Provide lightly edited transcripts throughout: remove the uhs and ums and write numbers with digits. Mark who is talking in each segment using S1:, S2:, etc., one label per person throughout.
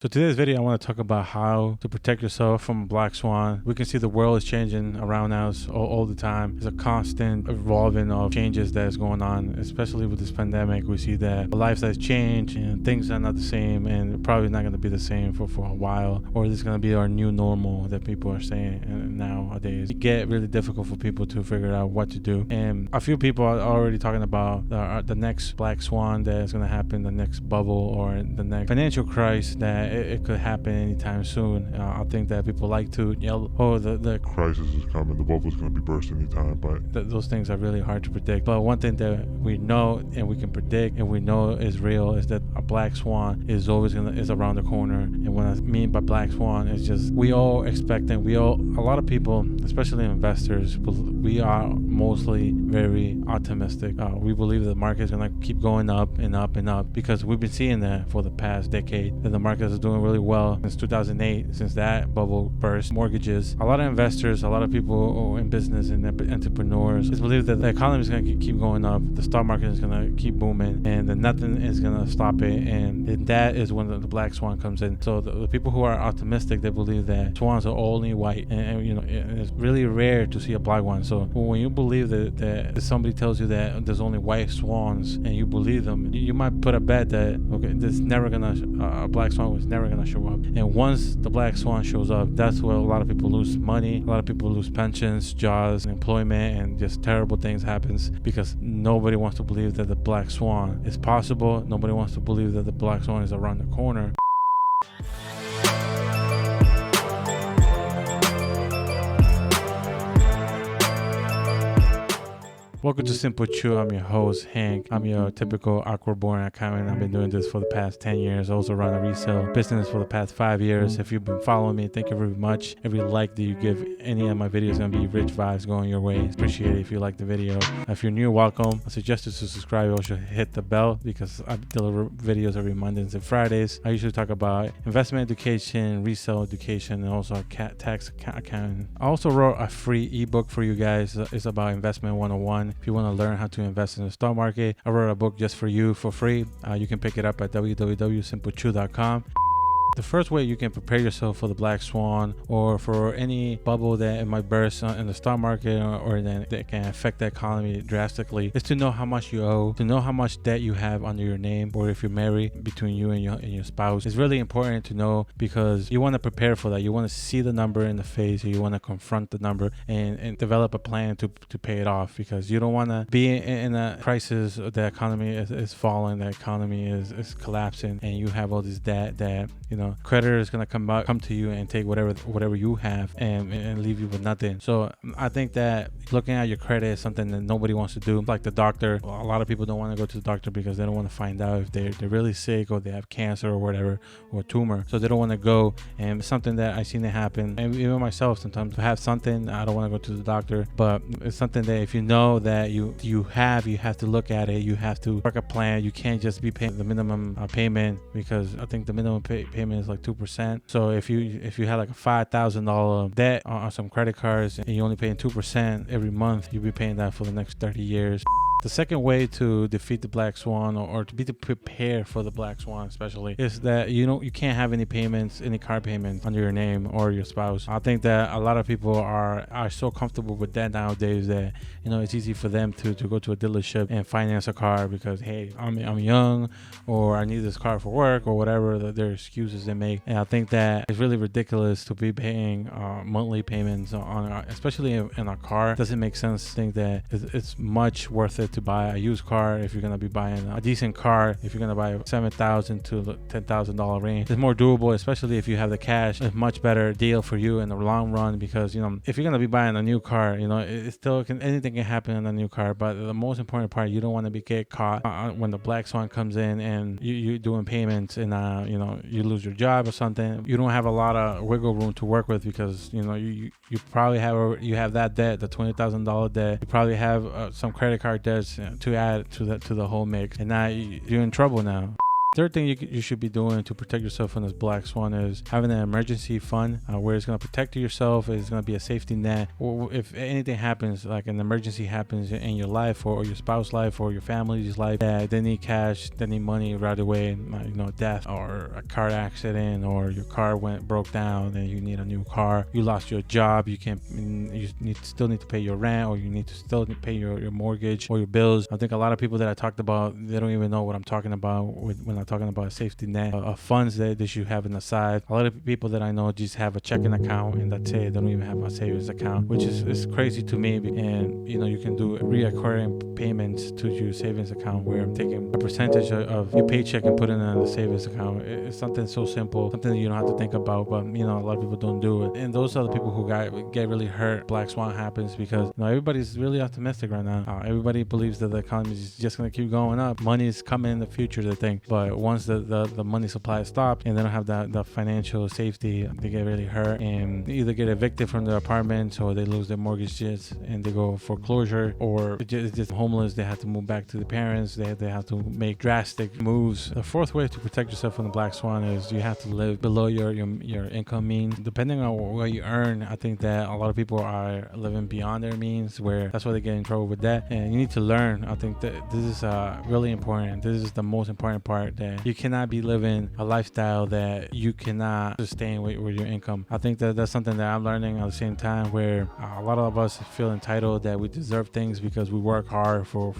S1: So today's video, I want to talk about how to protect yourself from a black swan. We can see the world is changing around us all the time. There's a constant evolving of changes that is going on, especially with this pandemic. We see that lifestyles change and things are not the same and probably not going to be the same for a while, or this is going to be our new normal that people are saying nowadays. It get really difficult for people to figure out what to do. And a few people are already talking about the next black swan that is going to happen, the next bubble or the next financial crisis that it could happen anytime soon. I think that people like to yell, oh, the
S2: crisis is coming, the bubble is going to be bursting anytime, but
S1: those things are really hard to predict. But one thing that we know and we can predict and we know is real is that a black swan is always is around the corner. And what I mean by black swan is just we all expecting, a lot of people, especially investors, we are mostly very optimistic. We believe that the market is going to keep going up and up and up because we've been seeing that for the past decade, that the market is doing really well since 2008, since that bubble burst. Mortgages, a lot of investors, a lot of people in business and entrepreneurs believe that the economy is going to keep going up, the stock market is going to keep booming, and that nothing is going to stop it. And that is when the black swan comes in. So the people who are optimistic, they believe that swans are only white, and it's really rare to see a black one. So when you believe that somebody tells you that there's only white swans and you believe them, you might put a bet that a black swan was never gonna show up. And once the black swan shows up, that's where a lot of people lose money, a lot of people lose pensions, jobs, employment, and just terrible things happens because nobody wants to believe that the black swan is possible. Nobody wants to believe that the black swan is around the corner. Welcome to SimpleChew. I'm your host, Hank. I'm your typical awkward-born accountant. I've been doing this for the past 10 years. I also run a resale business for the past 5 years. If you've been following me, thank you very much. Every like that you give any of my videos is going to be rich vibes going your way. Appreciate it if you like the video. If you're new, welcome. I suggest you to subscribe. Also hit the bell because I deliver videos every Mondays and Fridays. I usually talk about investment education, resale education, and also tax accounting. I also wrote a free ebook for you guys. It's about investment 101. If you want to learn how to invest in the stock market, I wrote a book just for you for free. You can pick it up at www.simplechew.com. The first way you can prepare yourself for the black swan or for any bubble that it might burst in the stock market or that can affect the economy drastically is to know how much you owe, to know how much debt you have under your name, or if you're married, between you and your spouse. It's really important to know because you want to prepare for that. You want to see the number in the face, or you want to confront the number and develop a plan to pay it off, because you don't want to be in a crisis. The economy is falling, the economy is collapsing, and you have all this debt that creditor is gonna come to you and take whatever you have and leave you with nothing. So I think that looking at your credit is something that nobody wants to do. Like the doctor, a lot of people don't want to go to the doctor because they don't want to find out if they're really sick or they have cancer or whatever, or a tumor. So they don't want to go. And it's something that I've seen it happen. And even myself, sometimes I have something, I don't want to go to the doctor, but it's something that if you know that you have to look at it. You have to work a plan. You can't just be paying the minimum payment, because I think the minimum payment is like 2%. So if you had like a $5,000 debt on some credit cards and you're only paying 2% every month, you'll be paying that for the next 30 years. The second way to defeat the black swan, or to prepare for the black swan especially, is that you can't have any car payments under your name or your spouse. I think that a lot of people are so comfortable with that nowadays that it's easy for them to go to a dealership and finance a car because, hey, I'm young, or I need this car for work, or whatever their excuses they make. And I think that it's really ridiculous to be paying monthly payments especially in a car. It doesn't make sense to think that it's much worth it to buy a used car if you're going to be buying a decent car. If you're going to buy a $7,000 to $10,000 range, it's more doable, especially if you have the cash. It's a much better deal for you in the long run, because if you're going to be buying a new car, it still anything can happen in a new car. But the most important part, you don't want to get caught when the black swan comes in and you're doing payments and you lose your job or something. You don't have a lot of wiggle room to work with, because you probably have that debt, the $20,000 debt. You probably have some credit card debt to add to the whole mix, and now you're in trouble now. Third thing you should be doing to protect yourself from this black swan is having an emergency fund where it's going to protect yourself. It's going to be a safety net. Or if anything happens, like an emergency happens in your life or your spouse's life or your family's life, that they need cash, they need money right away, death or a car accident, or your car broke down and you need a new car, you lost your job, you still need to pay your rent, or you need to still pay your mortgage or your bills. I think a lot of people that I talked about, they don't even know what I'm talking about when I'm talking about a safety net of funds that they should have on the side. A lot of people that I know just have a checking account and that's it. They don't even have a savings account, which is crazy to me. And you can do reoccurring payments to your savings account where I'm taking a percentage of your paycheck and putting it in the savings account. It's something so simple, something that you don't have to think about, but a lot of people don't do it. And those are the people who get really hurt. Black swan happens because everybody's really optimistic right now. Everybody believes that the economy is just going to keep going up. Money is coming in the future, they think. But once the money supply stops and they don't have the financial safety, they get really hurt and they either get evicted from their apartments, or they lose their mortgages and they go foreclosure, or just homeless. They have to move back to the parents. They have to make drastic moves. The fourth way to protect yourself from the black swan is you have to live below your income means. Depending on what you earn, I think that a lot of people are living beyond their means, where that's why they get in trouble with that. And you need to learn. I think that this is really important. This is the most important part, that you cannot be living a lifestyle that you cannot sustain with your income. I think that that's something that I'm learning at the same time, where a lot of us feel entitled that we deserve things because we work hard for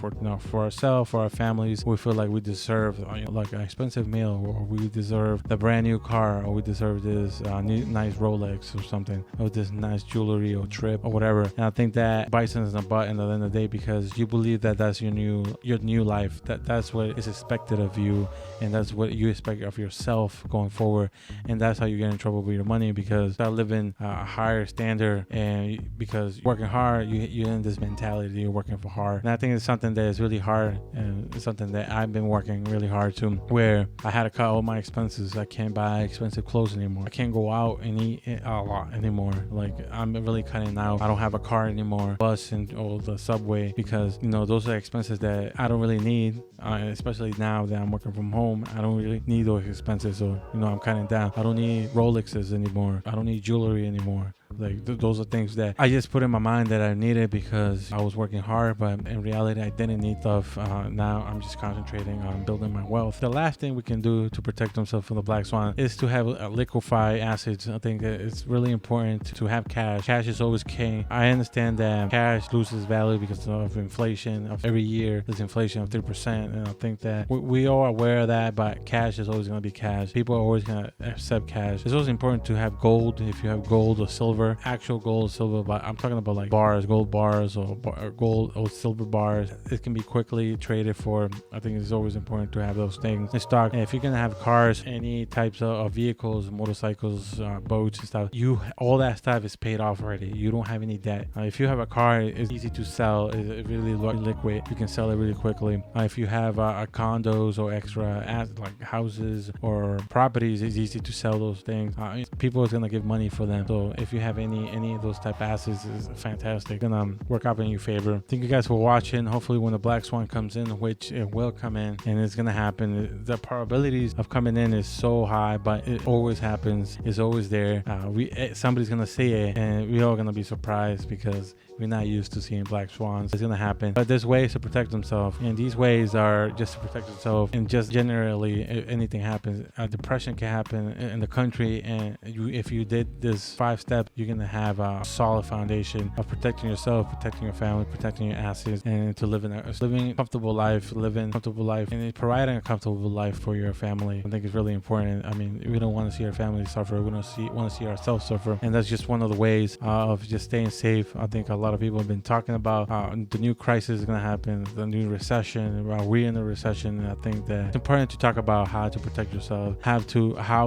S1: ourselves, for our families. We feel like we deserve like an expensive meal, or we deserve the brand new car, or we deserve this nice Rolex or something, or this nice jewelry or trip or whatever. And I think that bites us in the butt at the end of the day, because you believe that that's your new life, that's what is expected of you, and that's what you expect of yourself going forward. And that's how you get in trouble with your money, because you're living a higher standard, and because working hard, you're in this mentality that you're working for hard. And I think it's something that is really hard, and it's something that I've been working really hard to, where I had to cut all my expenses. I can't buy expensive clothes anymore. I can't go out and eat a lot anymore. Like, I'm really cutting out. I don't have a car anymore, bus or the subway, because those are expenses that I don't really need, especially now that I'm working from home. I don't really need those expenses, so I'm cutting down. I don't need Rolexes anymore. I don't need jewelry anymore. Like, those are things that I just put in my mind that I needed because I was working hard, but in reality I didn't need stuff. Now I'm just concentrating on building my wealth. The last thing we can do to protect themselves from the black swan is to have liquefied assets. I think that it's really important to have cash. Cash is always king. I understand that cash loses value because of inflation. Of every year there's inflation of 3%, and I think that we are aware of that, but cash is always going to be cash. People are always going to accept cash. It's always important to have gold. If you have gold or silver, actual gold, silver, but I'm talking about like bars, gold bars, or gold or silver bars. It can be quickly traded for. I think it's always important to have those things in stock. And if you're gonna have cars, any types of vehicles, motorcycles, boats and stuff, all that stuff is paid off already. You don't have any debt. If you have a car, it's easy to sell. It's really liquid. You can sell it really quickly. If you have condos or extra like houses or properties, it's easy to sell those things. People is gonna give money for them. So if you have any of those type of assets, is fantastic. Gonna work out in your favor. Thank you guys for watching. Hopefully when the black swan comes in, which it will come in, and it's gonna happen, the probabilities of coming in is so high, but it always happens. It's always there. Somebody's gonna see it, and we're all gonna be surprised because we're not used to seeing black swans. It's gonna happen, but there's ways to protect themselves, and these ways are just to protect yourself. And just generally, if anything happens, depression can happen in the country, and if you did this 5 steps, you're gonna have a solid foundation of protecting yourself, protecting your family, protecting your assets, and to living a comfortable life, and providing a comfortable life for your family. I think it's really important. I mean, we don't want to see our family suffer. We want to see ourselves suffer, and that's just one of the ways of just staying safe. I think a lot of people have been talking about the new crisis is going to happen, the new recession. We're in the recession, and I think that it's important to talk about how to protect yourself, how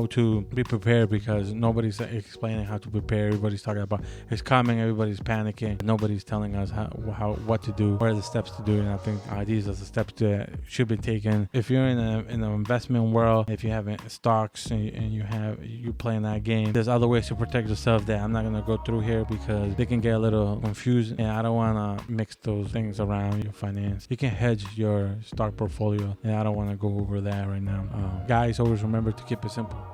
S1: to be prepared, because nobody's explaining how to prepare. everybody's talking about. It's coming. Everybody's panicking. Nobody's telling us what to do. What are the steps to do? And I think these are the steps that should be taken. If you're in the investment world, if you have stocks and you play in that game, there's other ways to protect yourself that I'm not gonna go through here because they can get a little confused, and I don't wanna mix those things around your finance. You can hedge your stock portfolio, and I don't wanna go over that right now. Guys, always remember to keep it simple.